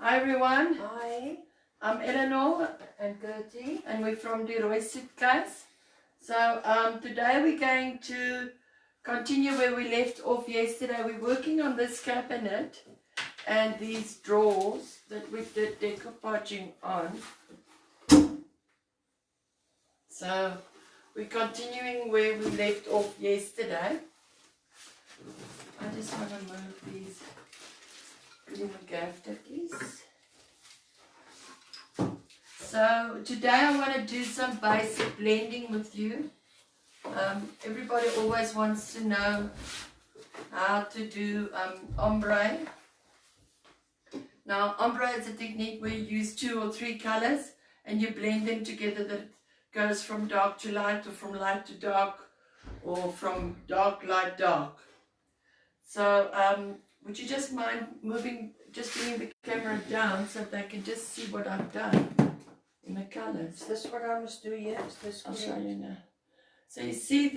Hi everyone, Hi, I'm Eleanor and Gertie. and we're from the Roy Suitcase. So today we're going to continue where we left off yesterday. We're working on this cabinet and these drawers that we did decoupaging on. So we're continuing where we left off yesterday. I just want to move these green gaffers. So today I want to do some basic blending with you. Everybody always wants to know how to do ombre. Now ombre is a technique where you use 2 or 3 colors and you blend them together, that goes from dark to light or from light to dark or from dark, light, dark. So would you just mind moving, just bringing the camera down so they can just see what I've done in the colors. Is this what I must do here? Is this I'll correct? show you now. So you see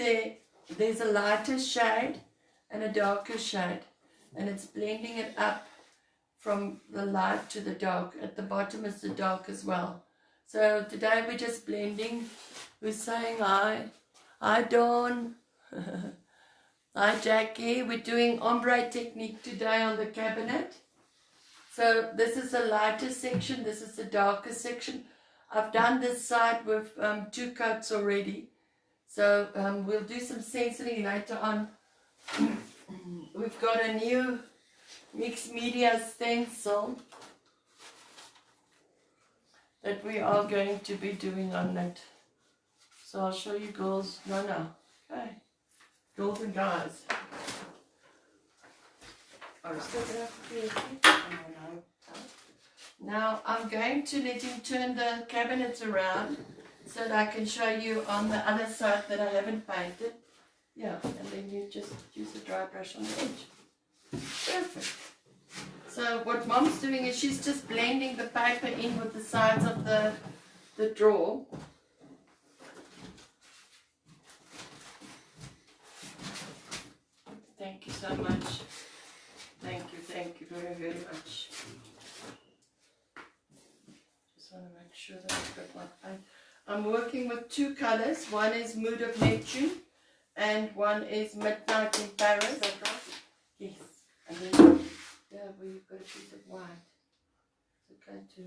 there's a lighter shade and a darker shade, and it's blending it up from the light to the dark. At the bottom is the dark as well. So today we're just blending. We're saying hi. Hi Dawn. Hi Jackie. We're doing ombre technique today on the cabinet. So this is the lighter section, this is the darker section. I've done this side with 2 coats already. So we'll do some stenciling later on. We've got a new mixed media stencil that we are going to be doing on it. So I'll show you girls. No. Okay. Girls and guys. I'm still going to have to do it. No. Now I'm going to let him turn the cabinet around so that I can show you on the other side that I haven't painted. Yeah, and then you just use a dry brush on the edge. Perfect. So what Mom's doing is she's just blending the paper in with the sides of the drawer. Thank you so much. Thank you very, very much. Just want to make sure that I've got my paint. I'm working with 2 colors. One is Mood of Neptune and one is Midnight in Paris. Is that right? Yes. And then yeah, we've got a piece of white. It's okay to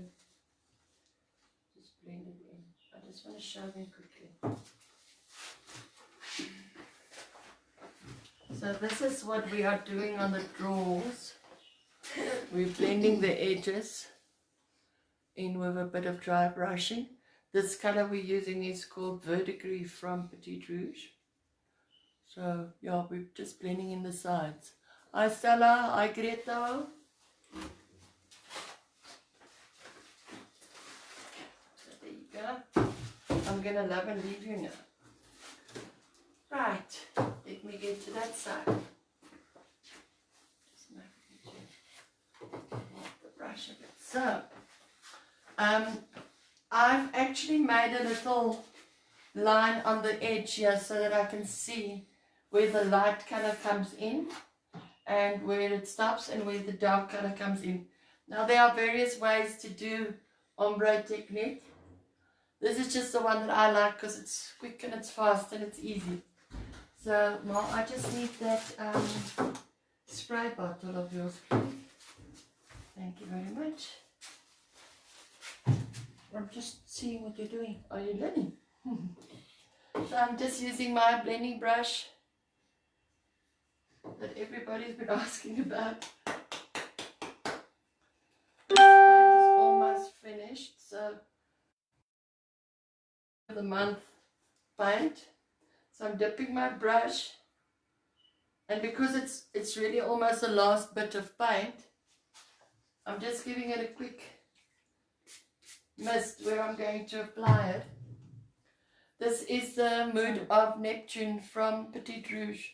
just blend it in. I just want to show them quickly. So this is what we are doing on the drawers. We're blending the edges in with a bit of dry brushing. This color we're using is called Verdigris from Petit Rouge. So yeah, we're just blending in the sides. Hi Stella, hi Greta. So there you go. I'm gonna love and leave you now. Right, let me get to that side. Just make the brush a bit. So, I've actually made a little line on the edge here so that I can see where the light color comes in and where it stops and where the dark color comes in. Now there are various ways to do ombre technique. This is just the one that I like because it's quick and it's fast and it's easy. So now I just need that spray bottle of yours, please. Thank you very much. I'm just seeing what you're doing. Are you learning? So I'm just using my blending brush that everybody's been asking about. This paint is almost finished, so the month paint. So I'm dipping my brush, and because it's really almost the last bit of paint, I'm just giving it a quick mist where I'm going to apply it. This is the Mood of Neptune from Petit Rouge.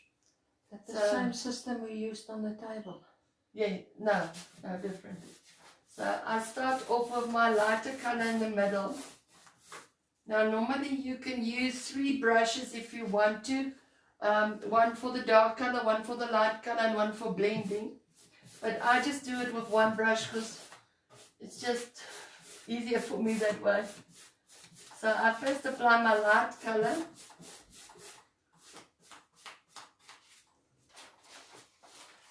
That's the same system we used on the table. Yeah, no different. So I start off with my lighter color in the middle. Now normally you can use 3 brushes if you want to. One for the dark color, one for the light color, and one for blending. But I just do it with 1 brush because It's just easier for me that way. So I first apply my light color.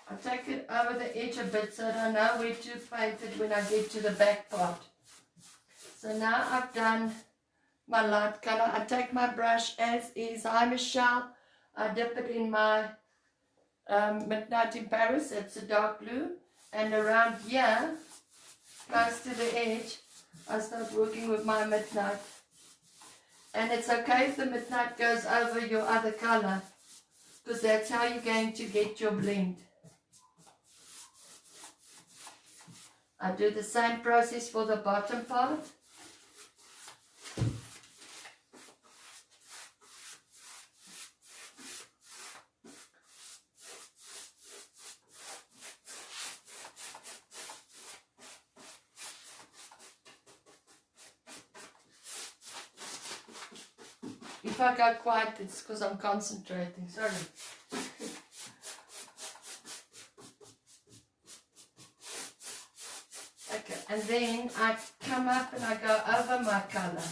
I take it over the edge a bit so that I know where to paint it when I get to the back part. So now I've done my light color. I take my brush as is. Hi Michelle. I dip it in my Midnight in Paris. It's a dark blue. And around here, close to the edge, I start working with my Midnight. And it's okay if the Midnight goes over your other color, because that's how you're going to get your blend. I do the same process for the bottom part. If I go quiet, it's because I'm concentrating. Sorry. Okay, and then I come up and I go over my color.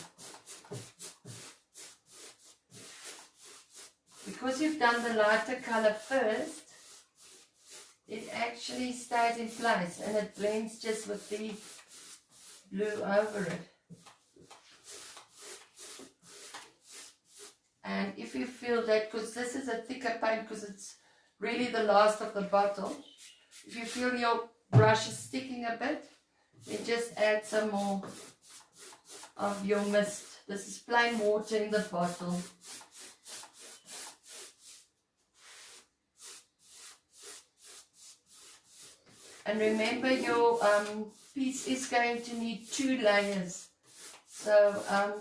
Because you've done the lighter color first, it actually stays in place and it blends just with the blue over it. And if you feel that, because this is a thicker paint, because it's really the last of the bottle, if you feel your brush is sticking a bit, then just add some more of your mist. This is plain water in the bottle. And remember, your piece is going to need 2 layers. So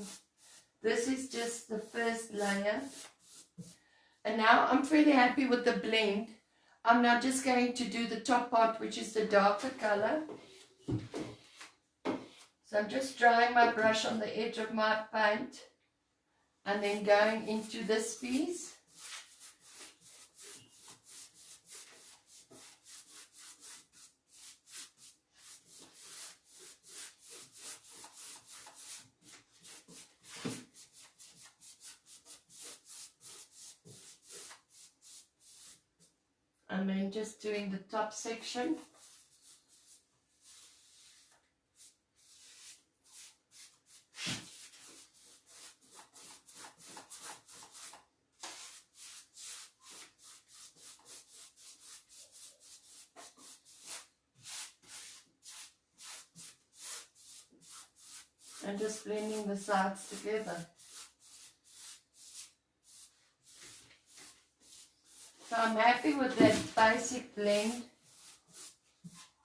this is just the first layer. And now I'm fairly happy with the blend. I'm now just going to do the top part, which is the darker color. So I'm just drying my brush on the edge of my paint and then going into this piece. And then just doing the top section. And just blending the sides together. So I'm happy with that basic blend.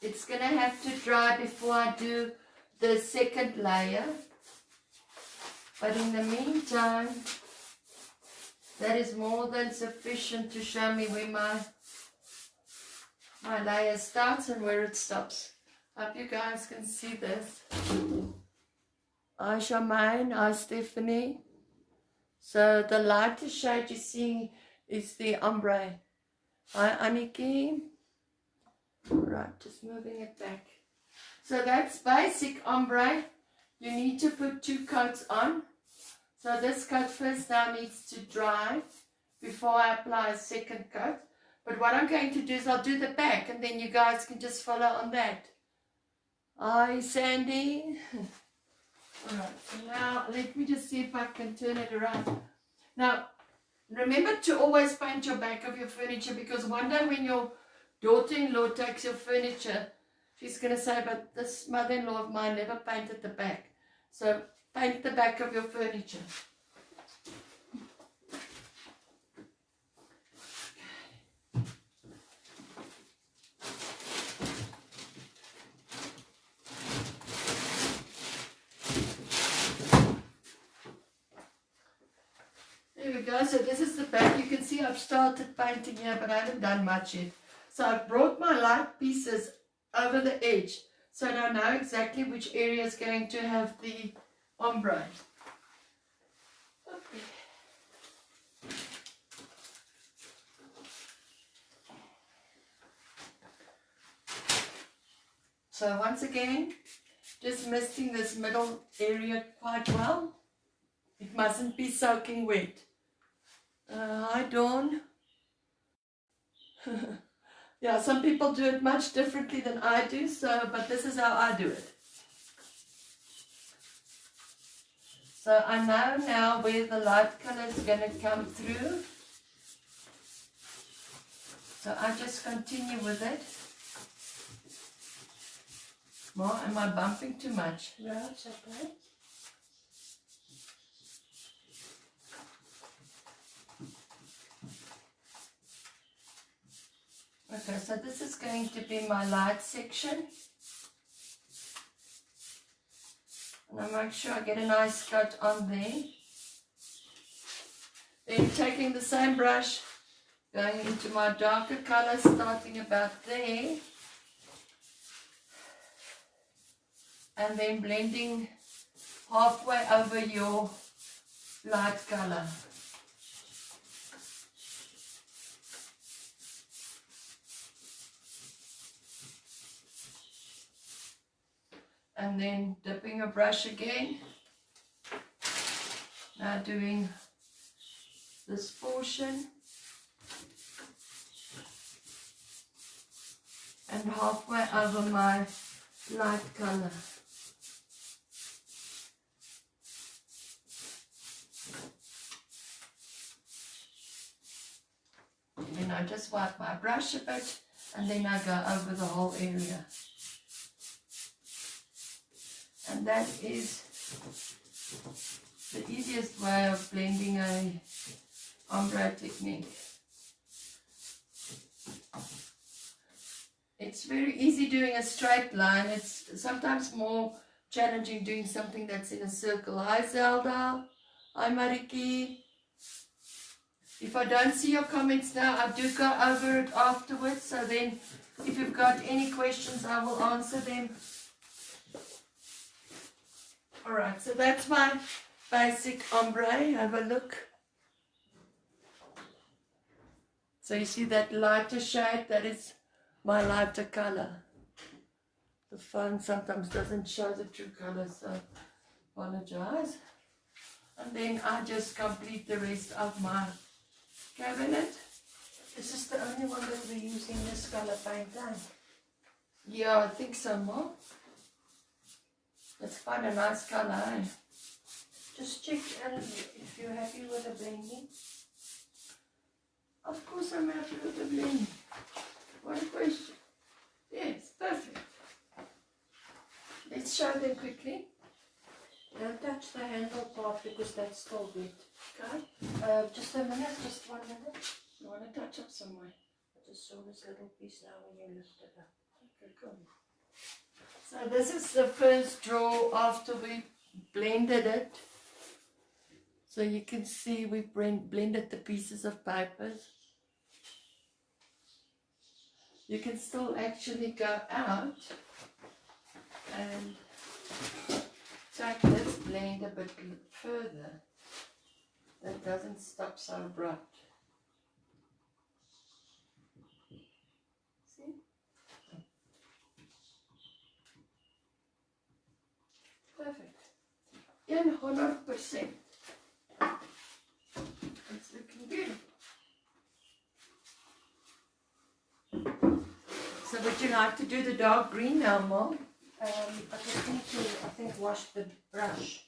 It's going to have to dry before I do the second layer. But in the meantime, that is more than sufficient to show me where my layer starts and where it stops. Hope you guys can see this. Hi Charmaine, hi Stephanie. So the lightest shade you see is the ombre. Hi Aniki. Right, just moving it back. So that's basic ombre. You need to put 2 coats on. So this coat first now needs to dry before I apply a second coat. But what I'm going to do is I'll do the back and then you guys can just follow on that. Hi Sandy. Alright, so now let me just see if I can turn it around. Now, remember to always paint your back of your furniture, because one day when your daughter-in-law takes your furniture, she's going to say, but this mother-in-law of mine never painted the back. So paint the back of your furniture. There we go. So this is the back. You can see I've started painting here, but I haven't done much yet. So I've brought my light pieces over the edge, so I know exactly which area is going to have the ombre. Okay. So once again, just misting this middle area quite well. It mustn't be soaking wet. Hi Dawn. Yeah, some people do it much differently than I do, but this is how I do it. So I know now where the light color is going to come through. So I just continue with it. Ma, am I bumping too much? No, it's okay. Okay, so this is going to be my light section. And I make sure I get a nice cut on there. Then taking the same brush, going into my darker color, starting about there. And then blending halfway over your light color. And then dipping your brush again. Now doing this portion. And halfway over my light color. Then I just wipe my brush a bit and then I go over the whole area. And that is the easiest way of blending a ombre technique. It's very easy doing a straight line. It's sometimes more challenging doing something that's in a circle. Hi Zelda. Hi Mariki. If I don't see your comments now, I do go over it afterwards. So then if you've got any questions, I will answer them. Alright, so that's my basic ombre. Have a look. So you see that lighter shade? That is my lighter color. The phone sometimes doesn't show the true color, so apologize. And then I just complete the rest of my cabinet. Is this the only one that we're using this color paint on? Yeah, I think so, Mom. It's quite a nice color, eh? Just check if you're happy with the blending. Of course I'm happy with the blending. What a question. Yes, perfect. Let's show them quickly. Don't touch the handle part because that's still wet. Okay. Just a minute, just 1 minute. You want to touch up somewhere? I just saw this little piece now when you lift it up. Okay, cool. So this is the first draw after we blended it. So you can see we blended the pieces of papers. You can still actually go out and take this blend a bit further. That doesn't stop so abrupt. See? Perfect. 100%. It's looking beautiful. So would you like to do the dark green now, Mom? I just need to, I think, wash the brush.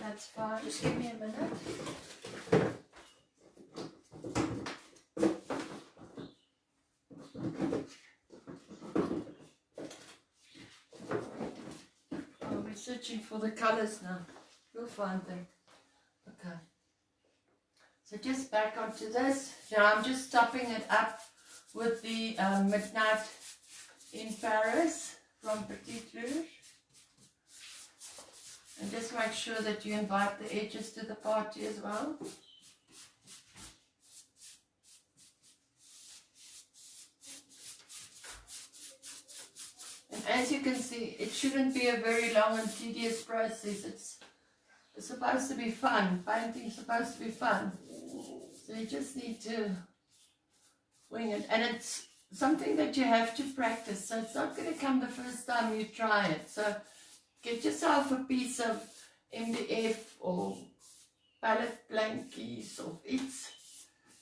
That's fine. Just give me a minute. Oh, we're searching for the colors now. We'll find them. Okay. So just back onto this. Now I'm just topping it up with the Midnight in Paris from Petit Rouge. And just make sure that you invite the edges to the party as well. And as you can see, it shouldn't be a very long and tedious process. It's supposed to be fun. Painting is supposed to be fun. So you just need to wing it. And it's something that you have to practice. So it's not going to come the first time you try it. So get yourself a piece of MDF or palette blankies or iets,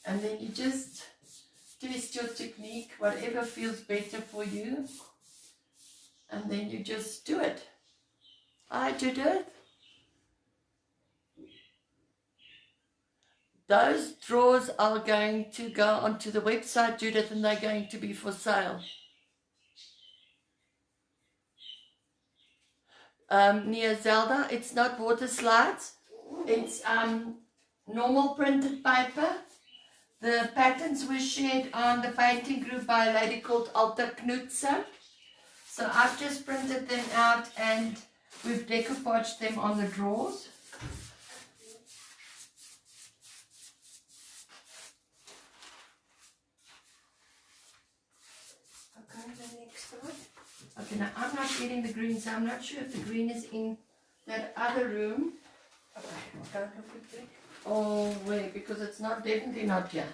and then you just test your technique, whatever feels better for you, and then you just do it. Hi Judith. Those drawers are going to go onto the website, Judith, and they're going to be for sale. Near Zelda, it's not water slides, it's normal printed paper. The patterns were shared on the painting group by a lady called Alta Knutsen. So I've just printed them out and we've decoupaged them on the drawers. Okay, the next one. Okay, now I'm not getting the green, so I'm not sure if the green is in that other room. Okay, don't look at it. Oh, wait, because it's not, definitely not here.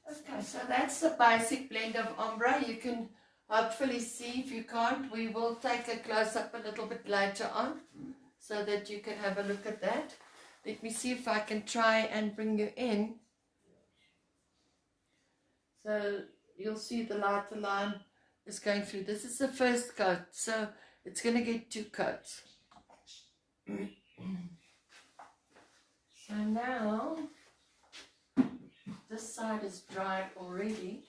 Okay, so that's the basic blend of ombre. You can hopefully see. If you can't, we will take a close-up a little bit later on so that you can have a look at that. Let me see if I can try and bring you in. So you'll see the lighter line is going through. This is the first coat, so it's going to get 2 coats. So now this side is dried already.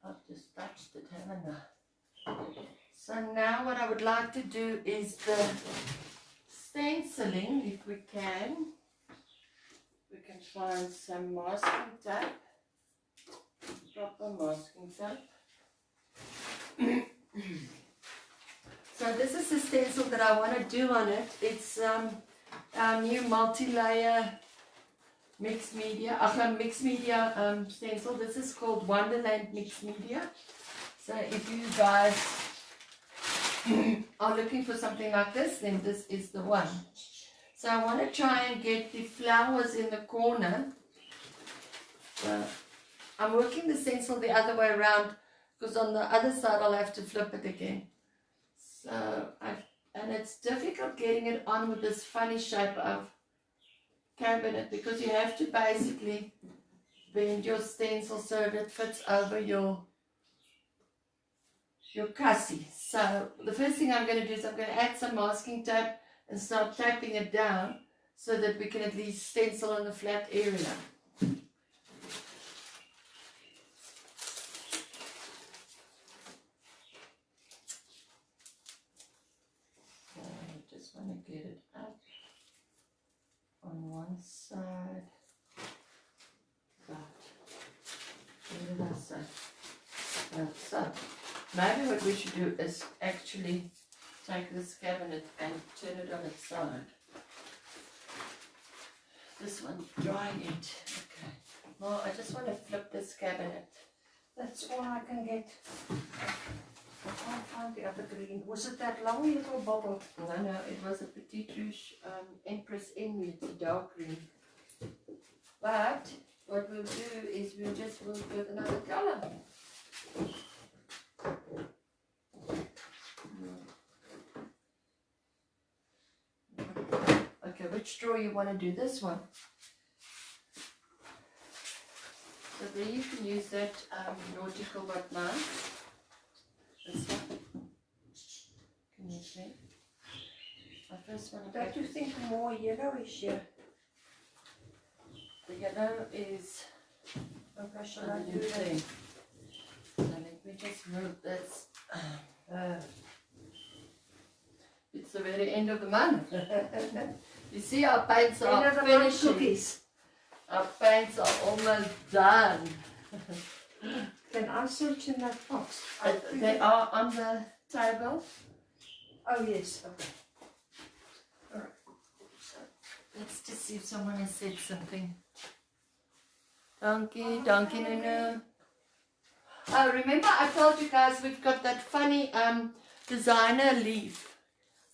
I've just touched it, haven't I? So now what I would like to do is the stenciling, if we can. We can find some masking tape, proper masking tape. So this is the stencil that I want to do on it. It's our new multi-layer mixed media stencil. This is called Wonderland Mixed Media. So if you guys are looking for something like this, then this is the one. So I want to try and get the flowers in the corner. So I'm working the stencil the other way around because on the other side I'll have to flip it again. So and it's difficult getting it on with this funny shape of cabinet because you have to basically bend your stencil so that it fits over your cassie. So the first thing I'm going to do is I'm going to add some masking tape and start tapping it down so that we can at least stencil in the flat area. So I just want to get it up on one side. But what did I say? So maybe what we should do is actually take this cabinet and turn it on its side. This one, drying it. Okay. Well, I just want to flip this cabinet. That's all I can get. I can't find the other green. Was it that long little bottle? No, it was a Petite Rouge Empress Envy. It's a dark green. But what we'll do is we'll do another color. Okay, which drawer you want to do? This one. So there you can use that nautical but nice. This one. Can you see? I first want to. Don't you think more yellowish here? The yellow is. Okay, shall I do that? Thing. So let me just move this. It's the very end of the month. You see, our paints are finishing. Cookies. Our paints are almost done. Can I search in that box? They are on the table. Oh yes, okay. Alright. So let's just see if someone has said something. Donkey, Nunu. Oh, remember I told you guys we've got that funny designer leaf.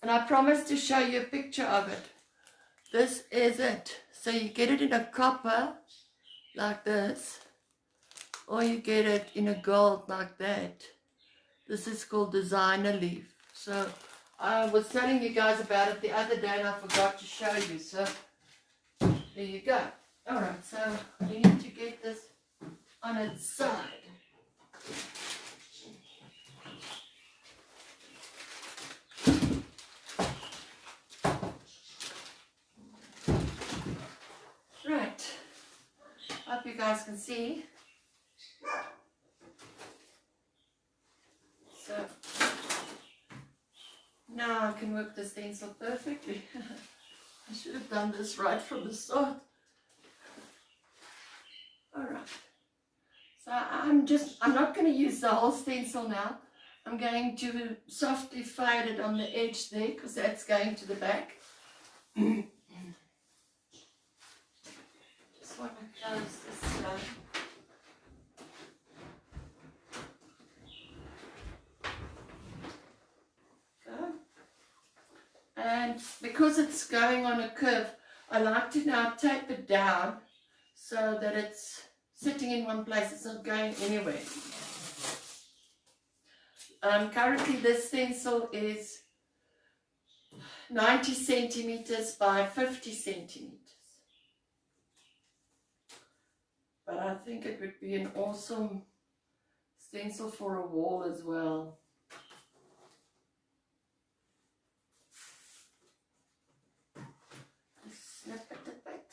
And I promised to show you a picture of it. this is it. So you get it in a copper like this, or you get it in a gold like that. This is called designer leaf. So I was telling you guys about it the other day and I forgot to show you. So there you go. Alright, so you need to get this on its side. Right. Hope you guys can see. So now I can work the stencil perfectly. I should have done this right from the start. Alright. So I'm not going to use the whole stencil now. I'm going to softly fade it on the edge there because that's going to the back. Just want to close this down. And because it's going on a curve, I like to now tape it down so that it's sitting in one place, it's not going anywhere. Currently this stencil is 90 centimeters by 50 centimeters. But I think it would be an awesome stencil for a wall as well. Snip it a bit.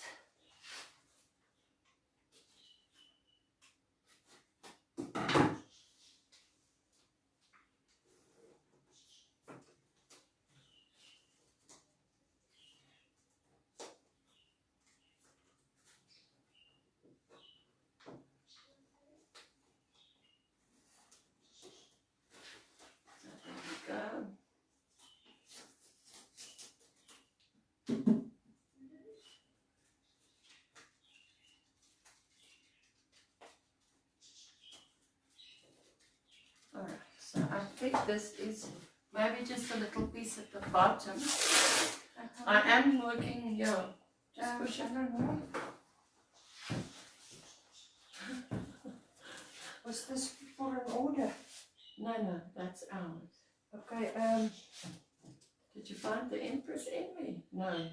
Alright, so I think this is maybe just a little piece at the bottom. I am working, yeah, just push it. I don't know. Was this for an order? No, that's ours. Okay, Did you find the Empress in me? No.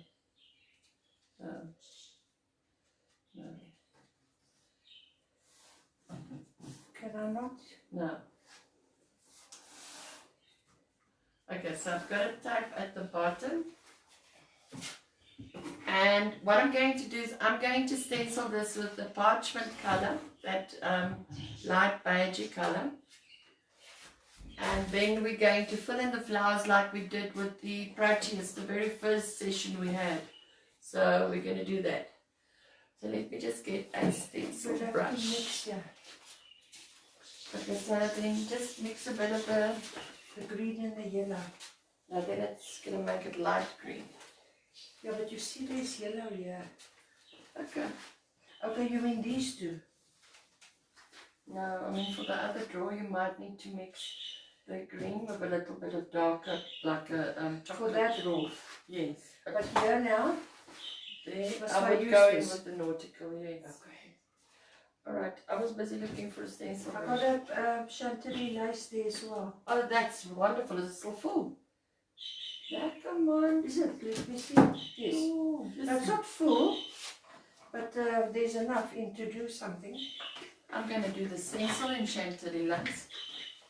No. No. can I not? No. Okay, so I've got a tape at the bottom. And what I'm going to do is I'm going to stencil this with the parchment color, that light beigey color. And then we're going to fill in the flowers like we did with the Proteus, the very first session we had. So we're going to do that. So let me just get a stencil brush. Mix, yeah. Okay, so then just mix a bit of the green and the yellow. Now then it's going to make it light green. Yeah, but you see there's yellow here. Okay. Okay, you mean these two? No, I mean for the other drawer you might need to mix the green with a little bit of darker, like a chocolate. For that drawer? Yes. But here now? There, Must I I would use go in this? with the nautical, yes. Okay. Alright, I was busy looking for a stencil I brush. got that chantilly lace there as well. Oh, that's wonderful. Is it still full? Yeah, come on. Is it? Let me see. Yes. Ooh, No, it's not full, but there's enough in to do something. I'm going to do the stencil in Chantilly lace.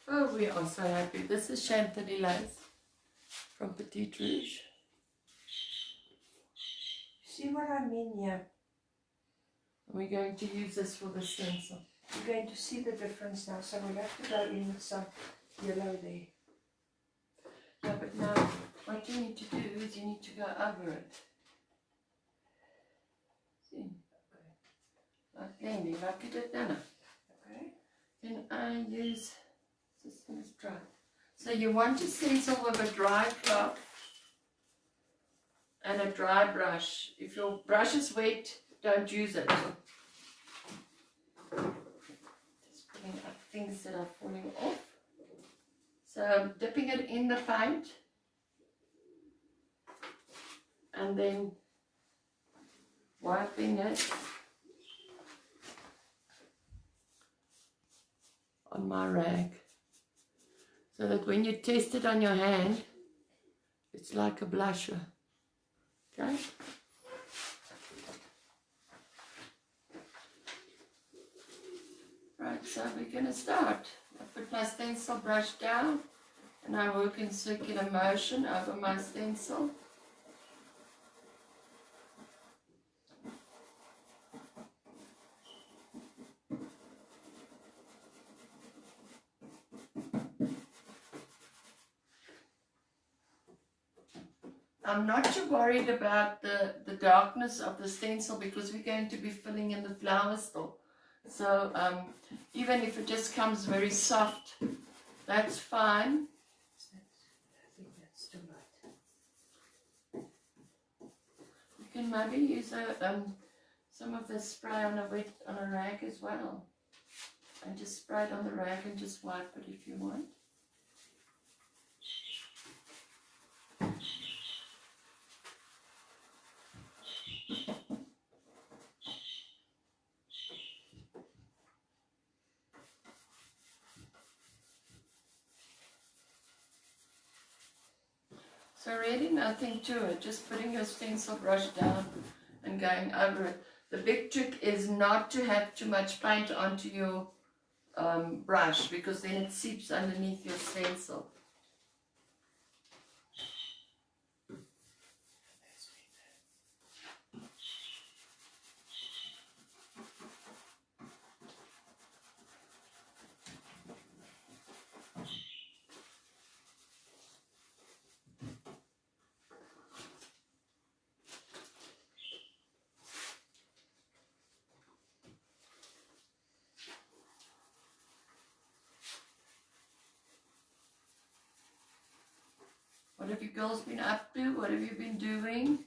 Oh, we are so happy. This is Chantilly lace from Petite Rouge. See what I mean here? We're going to use this for the stencil. You're going to see the difference now, so we'll have to go in with some yellow there. Yeah, but now what you need to do is you need to go over it. See? Like blending, like you did then. Okay. Then I use, this thing is dry. So you want to stencil with a dry cloth and a dry brush. If your brush is wet, don't use it. Just pulling up things that are falling off. So I'm dipping it in the paint and then wiping it on my rag, so that when you test it on your hand, it's like a blusher. Okay? Right, so we're going to start. I put my stencil brush down and I work in circular motion over my stencil. I'm not too worried about the darkness of the stencil because we're going to be filling in the flower still. So even if it just comes very soft, that's fine. I think that's too light. You can maybe use some of the spray on a rag as well. And just spray it on the rag and just wipe it if you want. So really nothing to it, just putting your stencil brush down and going over it. The big trick is not to have too much paint onto your brush, because then it seeps underneath your stencil. What have you girls been up to? What have you been doing?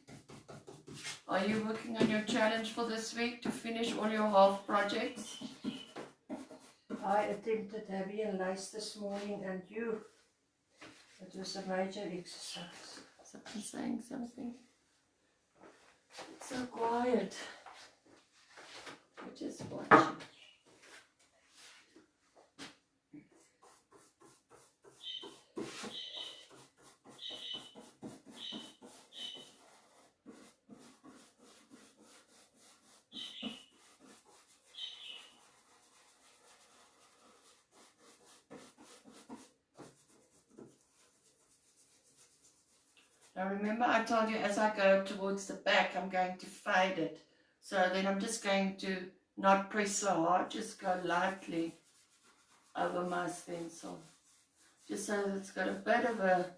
Are you working on your challenge for this week to finish all your half projects? I attempted heavy and lace this morning, and it was a major exercise. Someone saying something. It's so quiet. We're just watching. Now remember, I told you as I go towards the back, I'm going to fade it. So then I'm just going to not press so hard, just go lightly over my stencil. Just so that it's got a bit of a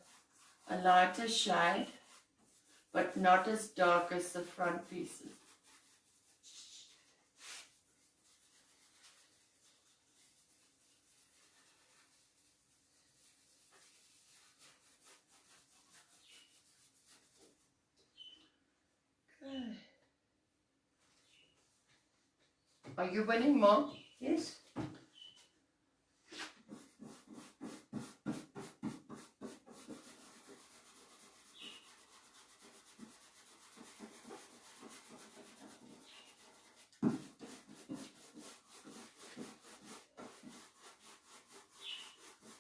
lighter shade, but not as dark as the front pieces. Okay. Are you winning, Mom? Yes?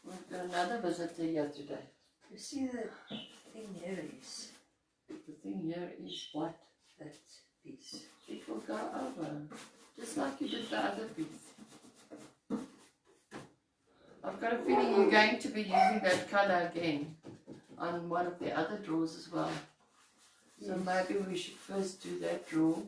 We've got another visitor here today. You see the thing here is The thing here is what? that piece. It will go over, just like you did the other piece. I've got a feeling you're going to be using that colour again on one of the other drawers as well. So Yes. maybe we should first do that drawer.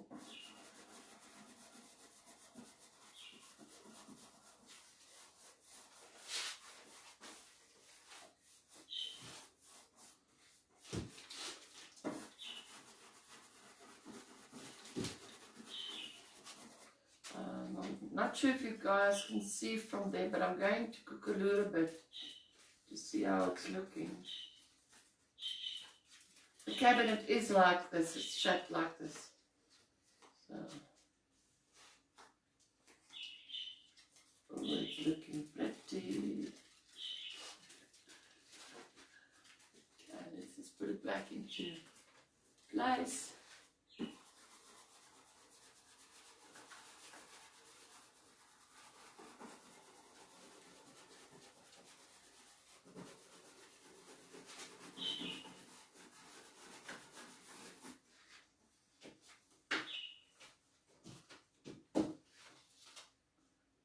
I'm not sure if you guys can see from there, but I'm going to cook a little bit to see how it's looking. The cabinet is like this, it's shaped like this. So, oh, it's looking pretty. Okay, let's just put it back into place.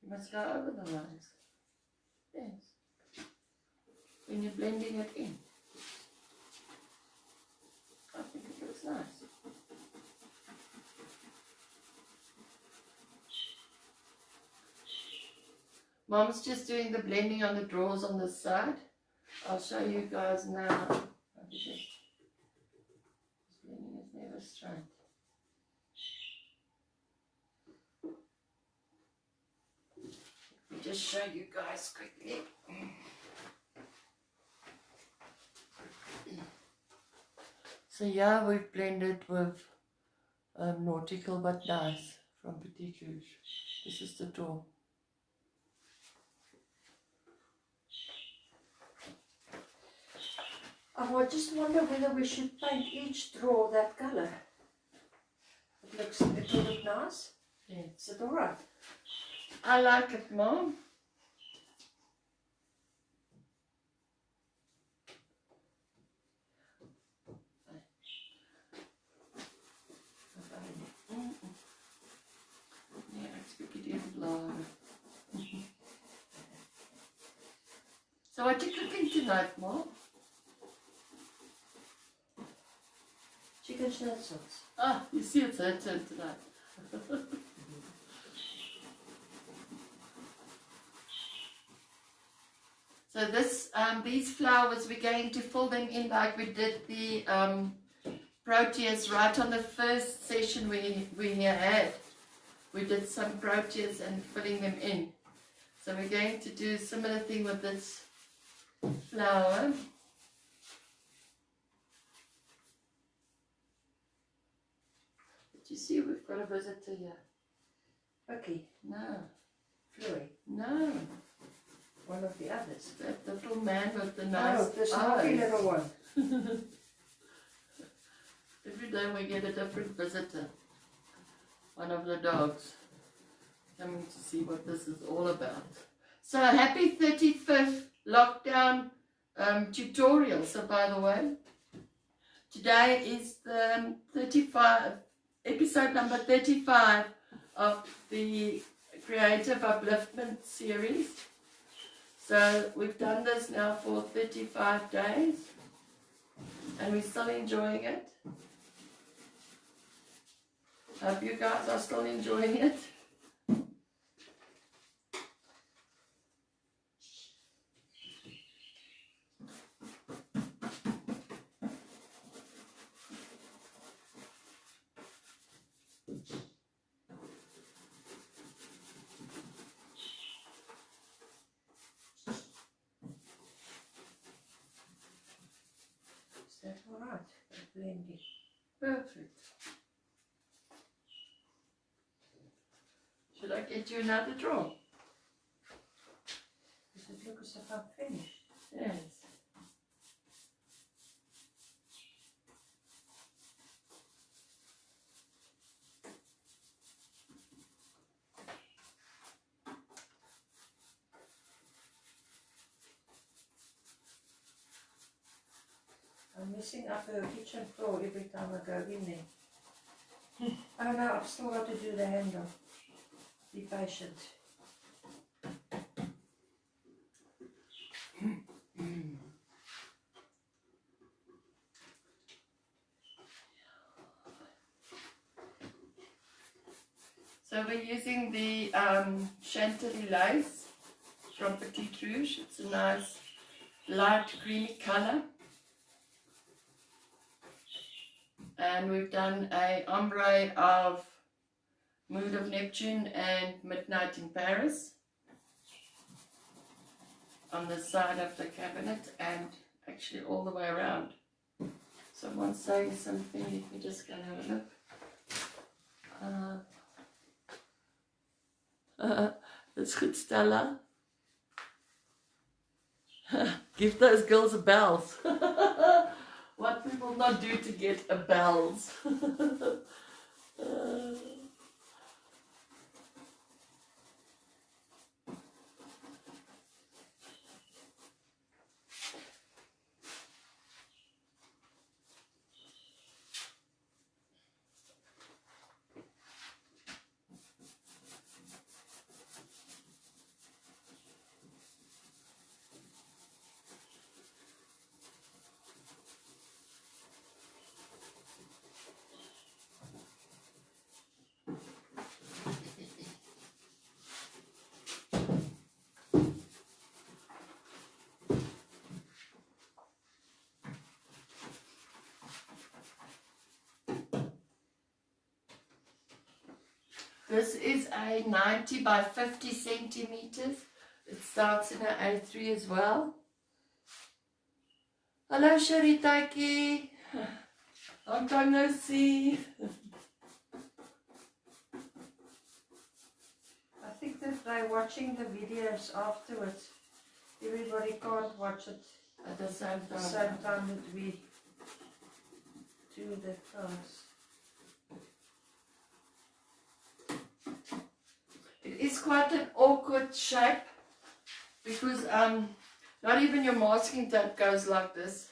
You must go over the lines. Yes. When you're blending it in. I think it looks nice. Mom's just doing the blending on the drawers on this side. I'll show you guys now. This blending is never straight. Let me just show you guys quickly. So yeah, we've blended with Nautical But Nice from Petit Rouge. This is the drawer. I just wonder whether we should paint each drawer that colour. It will look nice. Yeah. Is it alright? I like it, Mom. Ja, ek spiekie die blare. So what you cooking tonight, Mom? Chicken schnitzels. Ah, you see it's her turn tonight. So this, these flowers, we're going to fill them in like we did the proteas right on the first session we had. We did some proteas and filling them in. So we're going to do a similar thing with this flower. But you see we've got a visitor here. Okay. No. Flurry. No. One of the others. That little man with the nice Oh, this naughty little one. Every day we get a different visitor. One of the dogs coming to see what this is all about. So happy 35th lockdown tutorial. So by the way, today is the 35 episode number 35 of the Creative Upliftment series. So we've done this now for 35 days and we're still enjoying it. Hope you guys are still enjoying it. Is that alright? Blending. Perfect. Should I get you another drawer? Does it look as if I'm finished? Yes. I'm messing up her kitchen floor every time I go in there. Oh no, I've still got to do the handle. Be patient. So we're using the Chantilly lace from Petit Rouge. It's a nice light creamy color. And we've done a ombre of Mood of Neptune and Midnight in Paris on the side of the cabinet and actually all the way around. Someone's saying something, let me just go and have a look. That's good, Stella. Give those girls a bells. What we will not do to get a bells. This is a 90 by 50 centimeters. It starts in an A3 as well. Hello, Sharitaki. Long time no see. I think that by watching the videos afterwards, everybody can't watch it At the same at the time. same time that we do the class. It is quite an awkward shape because not even your masking tape goes like this.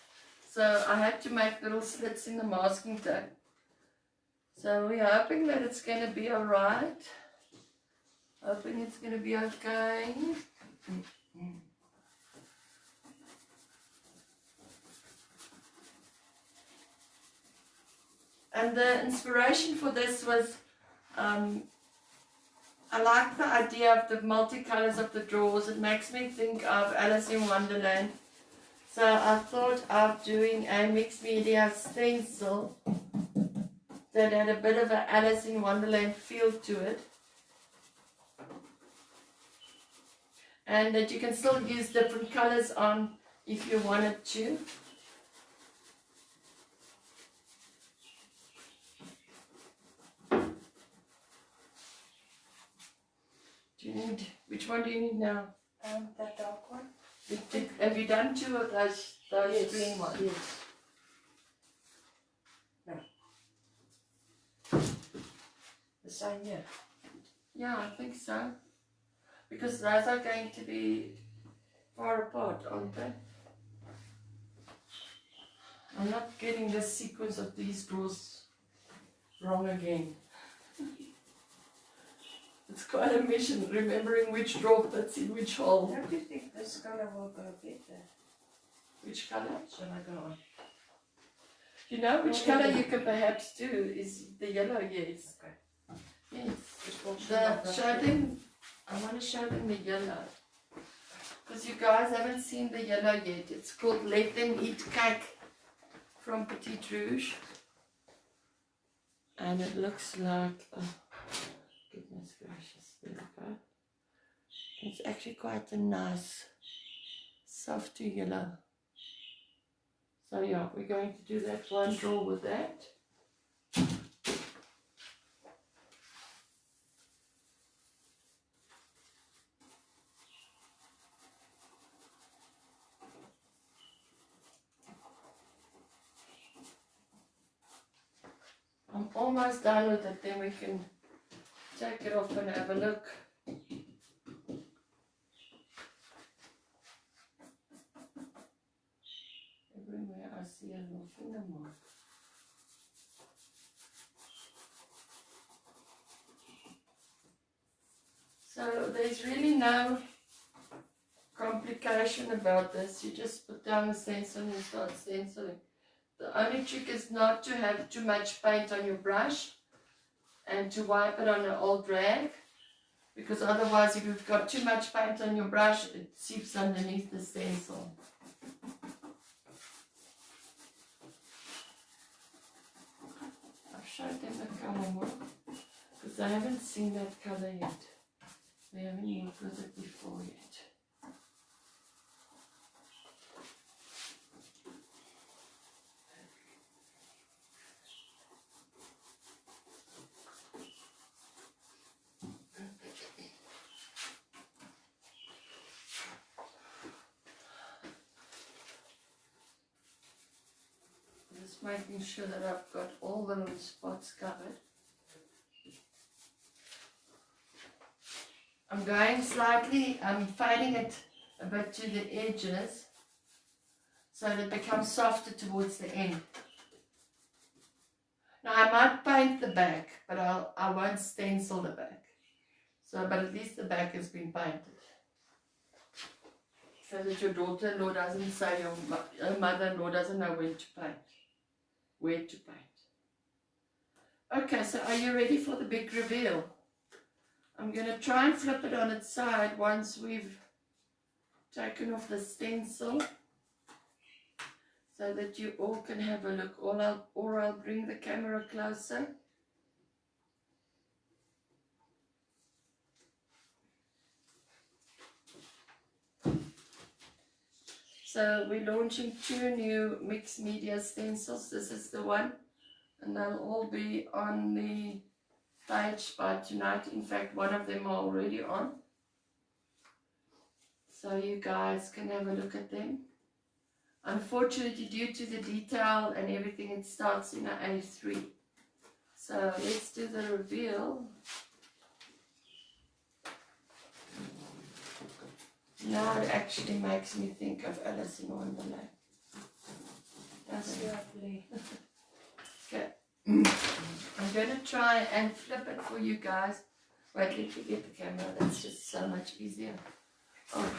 So I had to make little slits in the masking tape. So we're hoping that it's going to be alright. Hoping it's going to be okay. And the inspiration for this was, I like the idea of the multicolors of the drawers. It makes me think of Alice in Wonderland. So I thought of doing a mixed media stencil that had a bit of an Alice in Wonderland feel to it. And that you can still use different colors on if you wanted to. Do you need, which one do you need now? That dark one? Have you done two of those Yes, green ones? yes. No. The same here. Yeah, I think so. Because those are going to be far apart, aren't they? I'm not getting the sequence of these drawers wrong again. It's quite a mission, remembering which drawer fits in which hole. Don't you think this color will go better? Which colour? Shall I go on? You know which colour you could perhaps do is the yellow, yes. Okay. Yes. Show them, I want to show them the yellow. Because you guys haven't seen the yellow yet. It's called Let Them Eat Cake from Petit Rouge. And it looks like, oh, goodness gracious, there we go. It's actually quite a nice, soft yellow. So yeah, we're going to do that one draw with that. I'm almost done with it, then we can take it off and have a look. Everywhere I see a little finger mark. So there's really no complication about this. You just put down the stencil and start stenciling. The only trick is not to have too much paint on your brush and to wipe it on an old rag, because otherwise if you've got too much paint on your brush, it seeps underneath the stencil. I've showed them the colour more because they haven't seen that colour yet. They haven't worked with it before yet. Just making sure that I've got all the little spots covered. I'm going slightly, I'm fading it a bit to the edges so that it becomes softer towards the end. Now I might paint the back, but I won't stencil the back. So, but at least the back has been painted. So that your daughter-in-law doesn't say, your mother-in-law doesn't know when to paint. Where to paint. Okay, so are you ready for the big reveal? I'm going to try and flip it on its side once we've taken off the stencil so that you all can have a look, or I'll bring the camera closer. So we're launching 2 new mixed media stencils. This is the one, and they'll all be on the page by tonight. In fact, one of them are already on, so you guys can have a look at them. Unfortunately, due to the detail and everything, it starts in an A3. So let's do the reveal. Now it actually makes me think of Alice in Wonderland. That's lovely. Okay. I'm going to try and flip it for you guys. Wait, let me get the camera. That's just so much easier. Alright.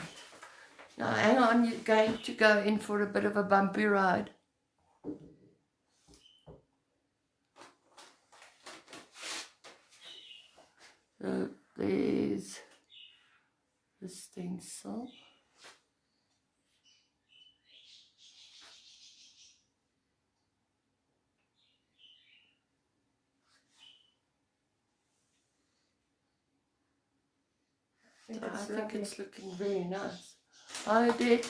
Now hang on, you're going to go in for a bit of a bumpy ride. So there's the stencil. I think it's looking very nice. I did.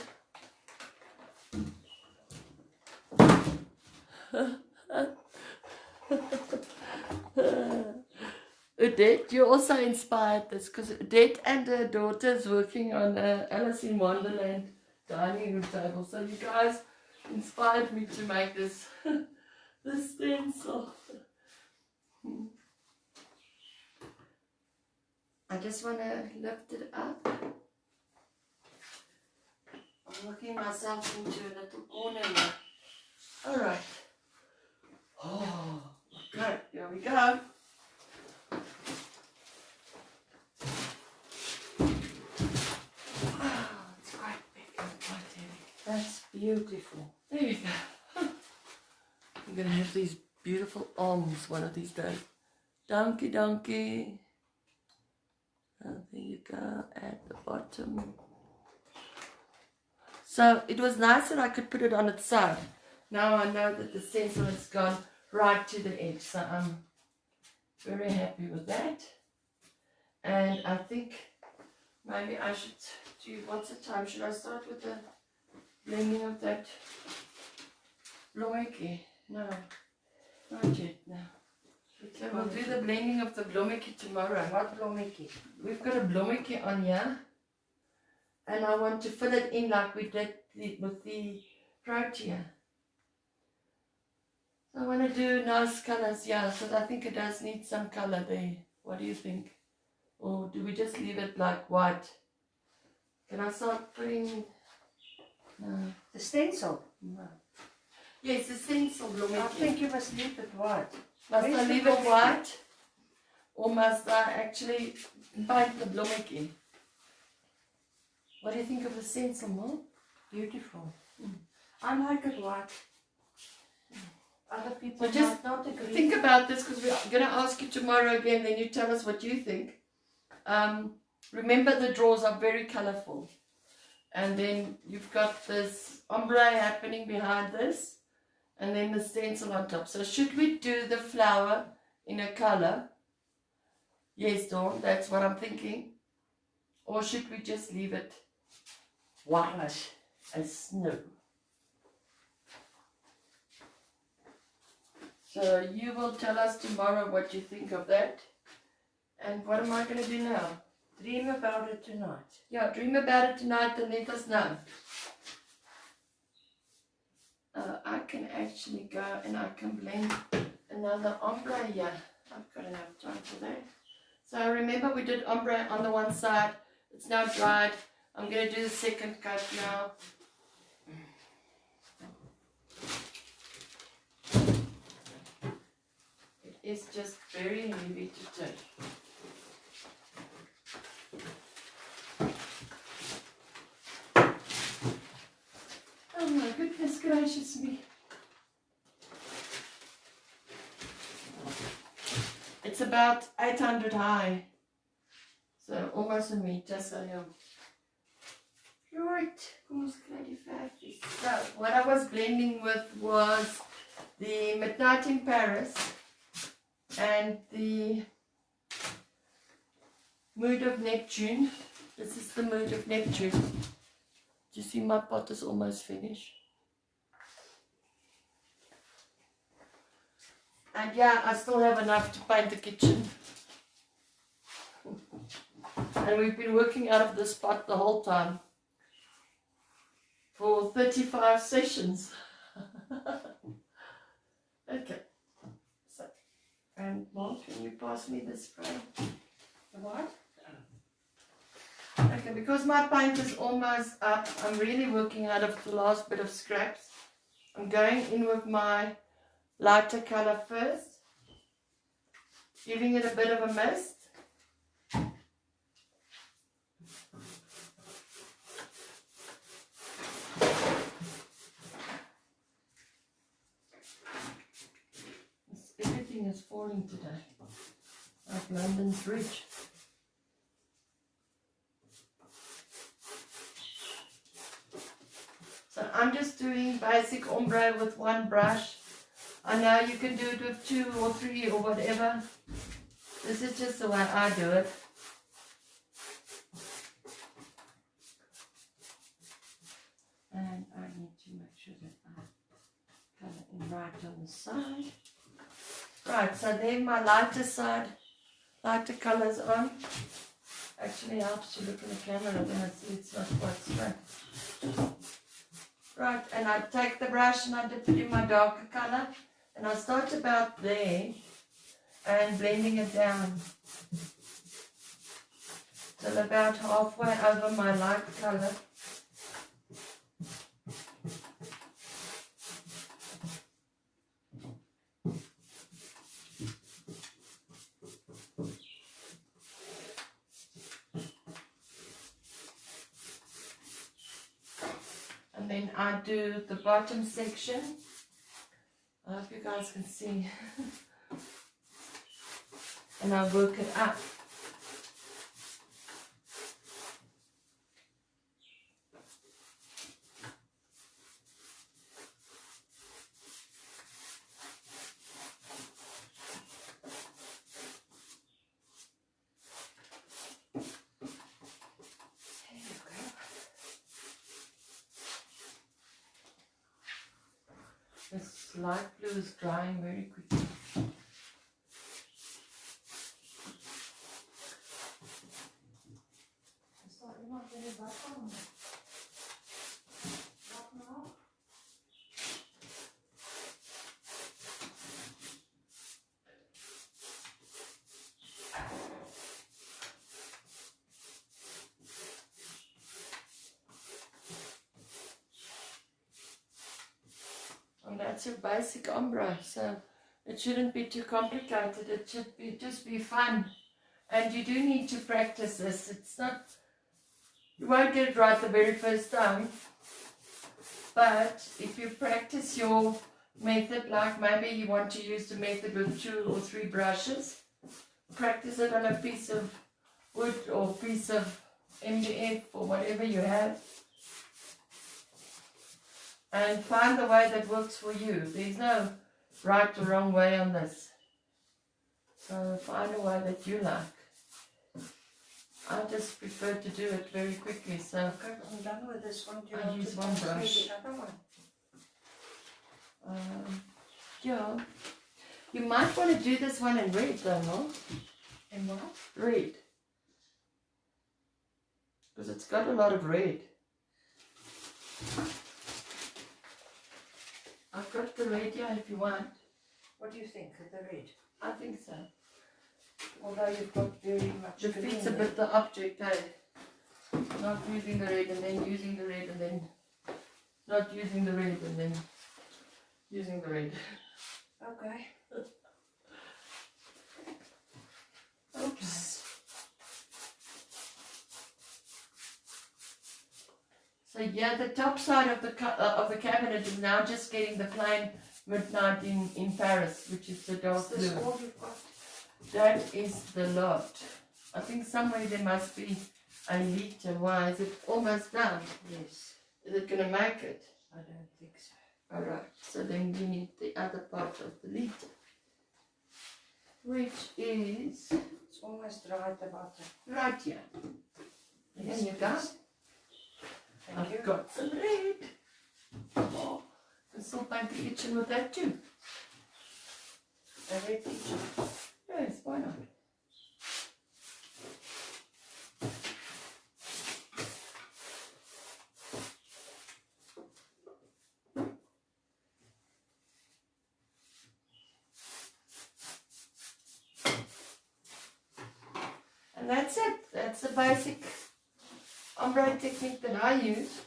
Odette, you also inspired this because Odette and her daughter is working on Alice in Wonderland dining room table. So you guys inspired me to make this this stencil. I just want to lift it up. I'm looking myself into a little corner now. Alright. Oh, okay, here we go. Oh, it's quite big and quite heavy. That's beautiful. There you go. I'm going to have these beautiful arms one of these days. Donkey, donkey. Oh, there you go, at the bottom. So it was nice that I could put it on its side. Now I know that the stencil has gone right to the edge, so I'm very happy with that. And I think maybe I should do, what's the time? Should I start with the blending of that bloemetje? No, not yet, no. So we'll do the blending of the bloemetje tomorrow. What bloemetje? We've got a bloemetje on here, and I want to fill it in like we did with the protea. So I want to do nice colors, yeah, so I think it does need some color there. What do you think? Or do we just leave it like white? Can I start putting... No. The stencil? No. Yes, the stencil bloemetje. I think you must leave it white. Must I leave it white? Or must I actually paint the bloemetje? What do you think of the stencil, Mom? Beautiful. I like it white. Other people So just might not agree. think about this, because we're going to ask you tomorrow again, then you tell us what you think. Remember, the drawers are very colourful. And then you've got this ombre happening behind this. And then the stencil on top. So should we do the flower in a colour? Yes, Dawn, that's what I'm thinking. Or should we just leave it white as snow? So you will tell us tomorrow what you think of that. And what am I going to do now? Dream about it tonight. Yeah, dream about it tonight and let us know. I can actually go and I can blend another ombre here. I've got enough time for that. So remember, we did ombre on the one side. It's now dried. I'm going to do the second coat now. It is just very heavy to take. Oh my goodness gracious me. It's about 800 high. So almost a meter, so yeah. Right, kom ons kry die verfies. So what I was blending with was the Midnight in Paris and the Mood of Neptune. This is the Mood of Neptune. You see my pot is almost finished. And yeah, I still have enough to paint the kitchen. And we've been working out of this pot the whole time. For 35 sessions. Okay. So, and Mom, can you pass me the spray? The what? Okay, because my paint is almost up, I'm really working out of the last bit of scraps. I'm going in with my lighter color first, giving it a bit of a mist. Everything is falling today, like London's Bridge. So I'm just doing basic ombre with one brush. I know you can do it with 2 or 3 or whatever. This is just the way I do it. And I need to make sure that I color in right on the side. Right, so then my lighter side, lighter colors on. Actually helps to look in the camera, then I see it's not quite straight. Right, and I take the brush and I dip it in my darker color. And I start about there and blending it down till about halfway over my light color. And then I do the bottom section. I hope you guys can see. And I work it up. This light blue is drying very quickly. And that's your basic ombre, so it shouldn't be too complicated. It should be just be fun. And you do need to practice this. It's not, you won't get it right the very first time. But if you practice your method, like maybe you want to use the method with 2 or 3 brushes, practice it on a piece of wood or piece of MDF or whatever you have. And find the way that works for you. There's no right or wrong way on this. So find a way that you like. I just prefer to do it very quickly. So Okay, I'm done with this one. Do you I want use to one brush. the other one? Yeah. You might want to do this one in red though, no? In what? Red. Because it's got a lot of red. I've got the red here if you want. What do you think of the red? I think so. Although you've got very much The green fits a there. bit the object, eh? Not using the red and then using the red and then not using the red and then using the red. Okay. Oops. So yeah, the top side of the cabinet is now just getting the plain midnight in Paris, which is the dark Is this blue. all you've got? That is the lot. I think somewhere there must be a liter. Why is it almost done? Yes. Is it going to make it? I don't think so. Alright, so then we need the other part of the liter, which is It's almost dry at the bottom. right here. Yes, There you go. please. Thank you. I've got some red. Oh, you can still paint the kitchen with that too. A red kitchen. Yes, why not? And that's it. That's the basic ombre technique that I use.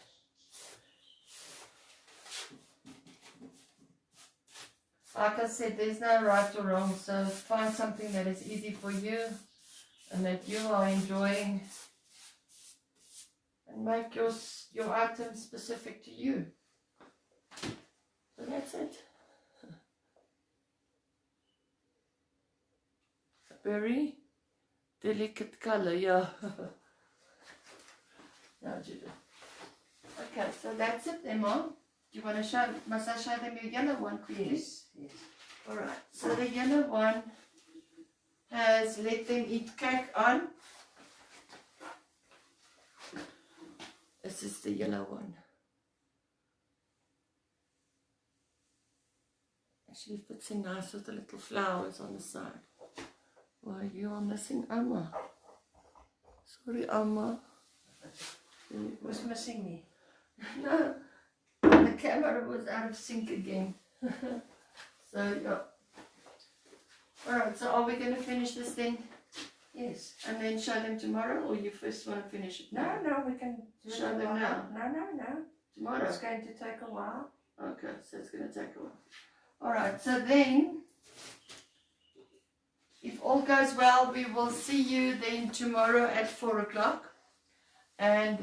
Like I said, there's no right or wrong, so find something that is easy for you and that you are enjoying, and make your item specific to you. So that's it. A very delicate color, yeah. Now, Judith. Okay, so that's it then, Mom. Do you want to show, must I show them your yellow one quickly? Yes, yes. Alright, so the yellow one has Let Them Eat Cake on. This is the yellow one. Actually fits in nice with the little flowers on the side. Well, you are missing Amma. Sorry, Amma. Who's missing me? No, the camera was out of sync again. So, yeah. Alright, so are we going to finish this thing Yes. and then show them tomorrow, or you first want to finish it now? No, we can do Show it them now. No. Tomorrow? It's going to take a while. Okay, so it's going to take a while. Alright, so then, if all goes well, we will see you then tomorrow at 4 o'clock. And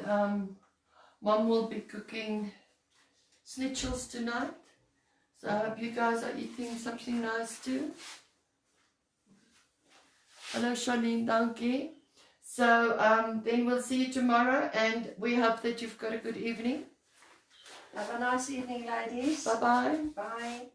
Mom will be cooking schnitzels tonight. So I hope you guys are eating something nice too. Hello Charlene, dankie. So then we'll see you tomorrow, and we hope that you've got a good evening. Have a nice evening, ladies. Bye-bye. Bye.